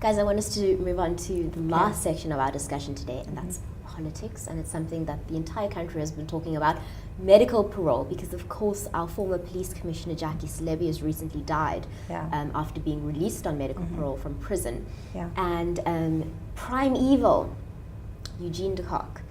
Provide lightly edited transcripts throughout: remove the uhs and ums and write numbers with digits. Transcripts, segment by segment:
Guys, I want us to move on to the last section of our discussion today, and that's politics, and it's something that the entire country has been talking about, medical parole, because of course our former police commissioner Jackie Celebi has recently died after being released on medical parole from prison. And prime evil, Eugene de Kock,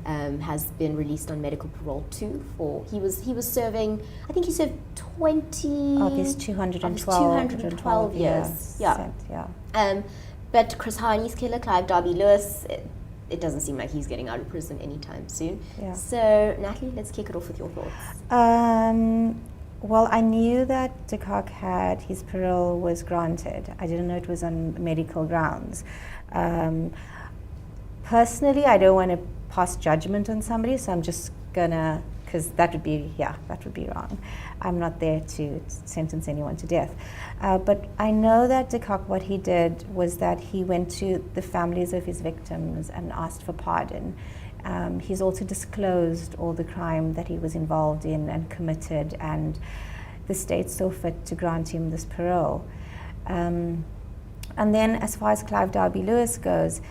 has been released on medical parole too. He was serving, I think he served 20 of his 212 years. But Chris Haney's killer, Clive Darby Lewis, it doesn't seem like he's getting out of prison anytime soon. So Natalie, let's kick it off with your thoughts. Well, I knew that de Kock had his parole was granted. I didn't know it was on medical grounds. Personally, I don't want to pass judgment on somebody, so I'm just gonna, because that would be wrong. I'm not there to sentence anyone to death. But I know that de Kock, what he did was that he went to the families of his victims and asked for pardon. He's also disclosed all the crime that he was involved in and committed, and the state saw fit to grant him this parole. And then as far as Clive Darby Lewis goes,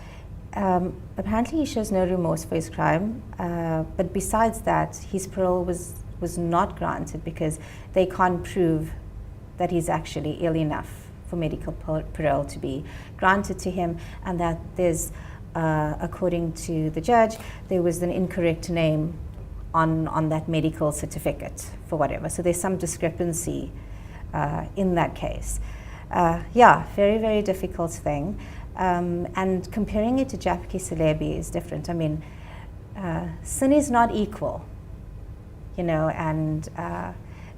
apparently he shows no remorse for his crime, but besides that, his parole was not granted because they can't prove that he's actually ill enough for medical parole to be granted to him, and that there's, according to the judge, there was an incorrect name on that medical certificate for whatever. So there's some discrepancy in that case. Very, very difficult thing. And comparing it to Jackie Celebi is different. I mean, sin is not equal, and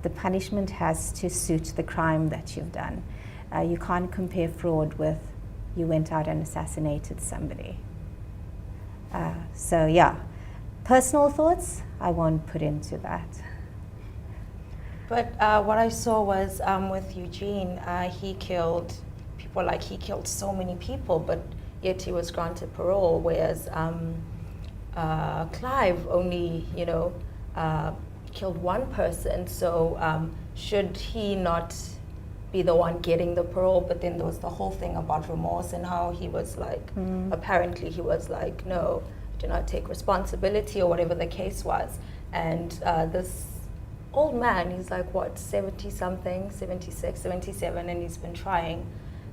the punishment has to suit the crime that you've done. You can't compare fraud with you went out and assassinated somebody. Personal thoughts, I won't put into that. But what I saw was with Eugene, he killed so many people, but yet he was granted parole, whereas Clive only, killed one person. So should he not be the one getting the parole? But then there was the whole thing about remorse and how he was like, apparently he was like, no, do not take responsibility or whatever the case was. And this old man, he's like, what, 70 something, 76, 77, and he's been trying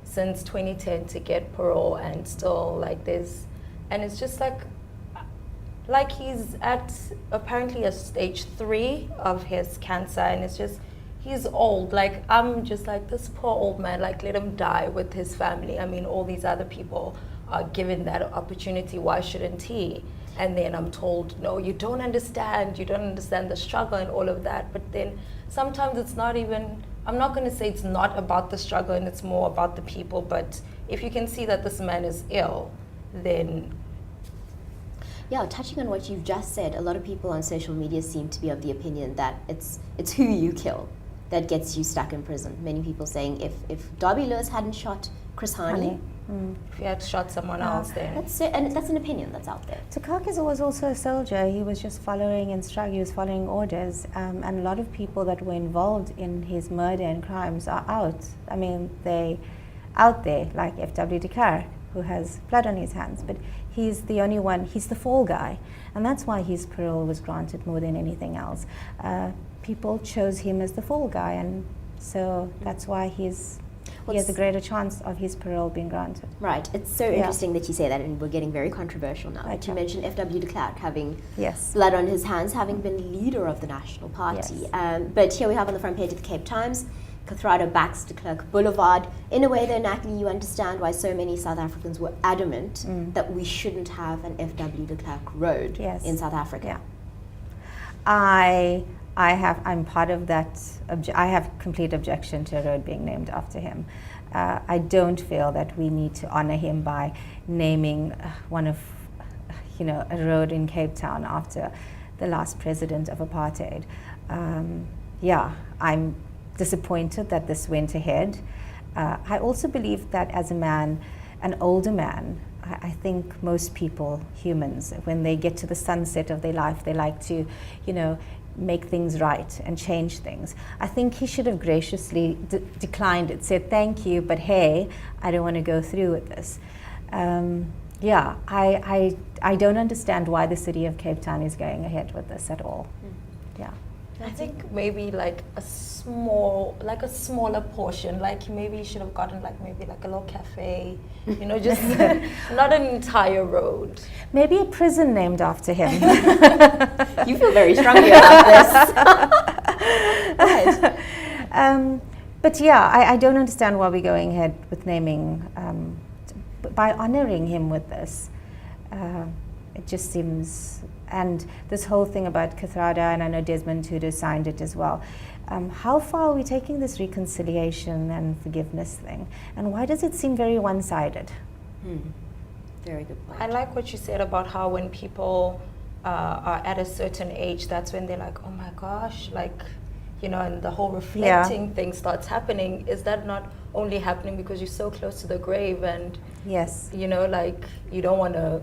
since 2010 to get parole, and still and it's just like he's at apparently a stage 3 of his cancer, and it's just, he's old. Like, I'm just like, this poor old man, like, let him die with his family. I mean, all these other people are given that opportunity, why shouldn't he? And then I'm told, no, you don't understand the struggle and all of that. But then sometimes it's not even, I'm not going to say it's not about the struggle and it's more about the people, but if you can see that this man is ill, then... Yeah, touching on what you've just said, a lot of people on social media seem to be of the opinion that it's who you kill that gets you stuck in prison. Many people saying if Darby Lewis hadn't shot Chris Haney, if he had shot someone else, then... And that's an opinion that's out there. de Kock was also a soldier. He was just following instructions, he was following orders, and a lot of people that were involved in his murder and crimes are out. I mean, they out there, like F.W. de Klerk, who has blood on his hands, but he's the only one, he's the fall guy, and that's why his parole was granted more than anything else. People chose him as the fall guy, and so that's why he has a greater chance of his parole being granted. Right. It's so interesting that you say that, and we're getting very controversial now. But you mentioned F.W. de Klerk having blood on his hands, having been leader of the National Party. But here we have on the front page of the Cape Times, Cathrado backs de Klerk Boulevard. In a way, though, Natalie, you understand why so many South Africans were adamant that we shouldn't have an F.W. de Klerk road in South Africa. I'm part of that. I have complete objection to a road being named after him. I don't feel that we need to honor him by naming a road in Cape Town after the last president of apartheid. I'm disappointed that this went ahead. I also believe that as a man, an older man, I think most people, humans, when they get to the sunset of their life, they like to, make things right and change things. I think he should have graciously declined it, said thank you, but hey, I don't want to go through with this. Yeah, I don't understand why the city of Cape Town is going ahead with this at all. Yeah. I think maybe like a smaller portion, like maybe you should have gotten like maybe like a little cafe, you know, just not an entire road. Maybe a prison named after him. You feel very strongly about this. Right. But yeah, I don't understand why we're going ahead with naming, by honoring him with this. It just seems, and this whole thing about Kathrada, and I know Desmond Tutu signed it as well. How far are we taking this reconciliation and forgiveness thing? And why does it seem very one-sided? Very good point. I like what you said about how when people are at a certain age, that's when they're like, oh my gosh, like, you know, and the whole reflecting thing starts happening. Is that not only happening because you're so close to the grave and, Yes. you know, like you don't want to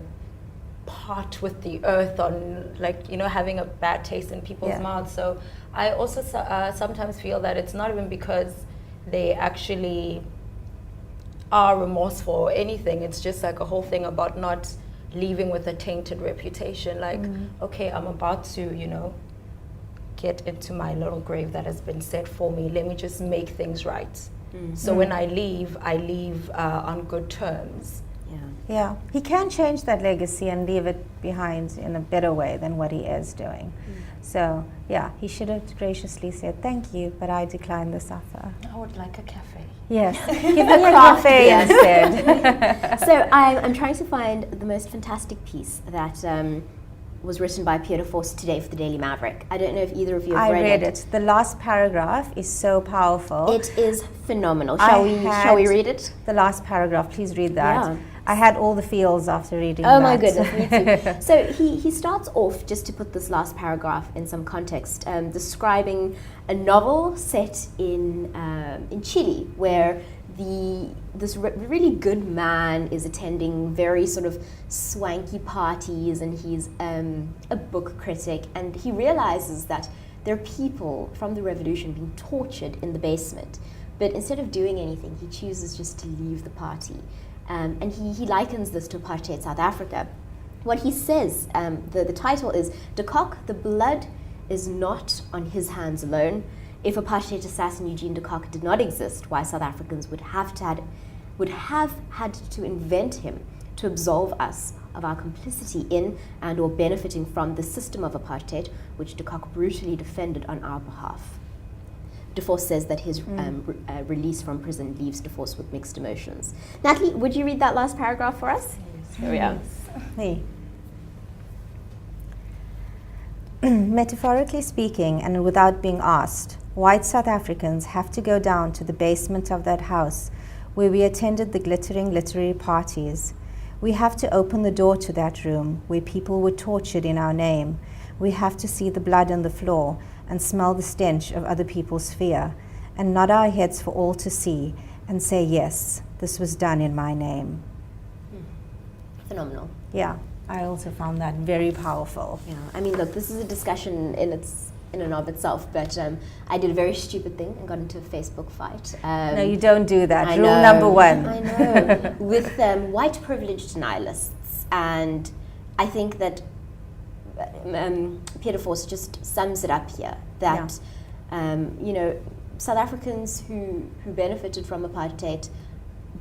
part with the earth on, like, you know, having a bad taste in people's mouths. So I also sometimes feel that it's not even because they actually are remorseful or anything. It's just like a whole thing about not leaving with a tainted reputation. Like, okay, I'm about to, you know, get into my little grave that has been set for me. Let me just make things right. So when I leave on good terms. Yeah, he can change that legacy and leave it behind in a better way than what he is doing. So yeah, he should have graciously said thank you, but I decline this offer. I would like a cafe. Yes, give me a cafe instead. So I'm trying to find the most fantastic piece that was written by Peter Force today for the Daily Maverick. I don't know if either of you have read it. The last paragraph is so powerful. It is phenomenal. Shall we read it? The last paragraph, please read that. Yeah. I had all the feels after reading that. Oh my goodness, me too. So he starts off, just to put this last paragraph in some context, describing a novel set in Chile, where this really good man is attending very sort of swanky parties, and he's a book critic, and he realizes that there are people from the revolution being tortured in the basement, but instead of doing anything, he chooses just to leave the party. And he likens this to apartheid South Africa. What he says, the title is, De Kock, the blood is not on his hands alone. If apartheid assassin Eugene de Kock did not exist, why South Africans would have had to invent him to absolve us of our complicity in and or benefiting from the system of apartheid, which de Kock brutally defended on our behalf. De Force says that his release from prison leaves De Force with mixed emotions. Natalie, would you read that last paragraph for us? Yes. Here we are. Hey. Metaphorically speaking, and without being asked, white South Africans have to go down to the basement of that house where we attended the glittering literary parties. We have to open the door to that room where people were tortured in our name. We have to see the blood on the floor and smell the stench of other people's fear, and nod our heads for all to see and say, yes, this was done in my name. Phenomenal. Yeah, I also found that very powerful. Yeah, I mean, look, this is a discussion in and of itself, but I did a very stupid thing and got into a Facebook fight. No, you don't do that. I Rule know, number one. I know. With white privilege denialists. And I think that Peter Force just sums it up here, that you know, South Africans who benefited from apartheid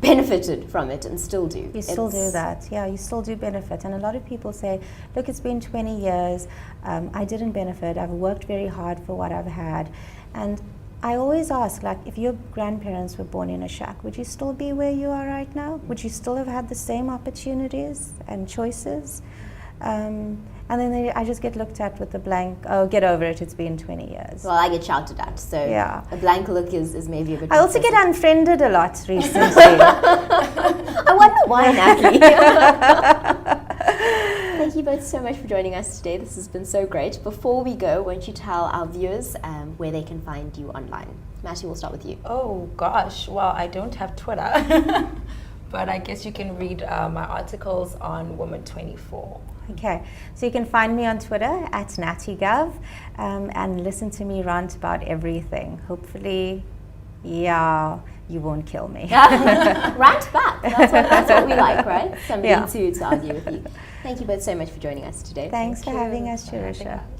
benefited from it and still do. You still do that. Yeah, you still do benefit. And a lot of people say, look, it's been 20 years. I didn't benefit. I've worked very hard for what I've had. And I always ask, like, if your grandparents were born in a shack, would you still be where you are right now? Would you still have had the same opportunities and choices? And then I just get looked at with a blank, oh, get over it, it's been 20 years. Well, I get shouted at, so yeah. A blank look is maybe a bit... I also get unfriended a lot recently. I wonder why, Natalie. Thank you both so much for joining us today. This has been so great. Before we go, won't you tell our viewers where they can find you online? Matty, we'll start with you. Oh, gosh. Well, I don't have Twitter. But I guess you can read my articles on Woman 24. Okay, so you can find me on Twitter at NattyGov and listen to me rant about everything. Hopefully, yeah, you won't kill me. Rant back. That's what we like, right? Somebody Yeah. to argue with you. Thank you both so much for joining us today. Thanks for having us, for having Shirisha. us.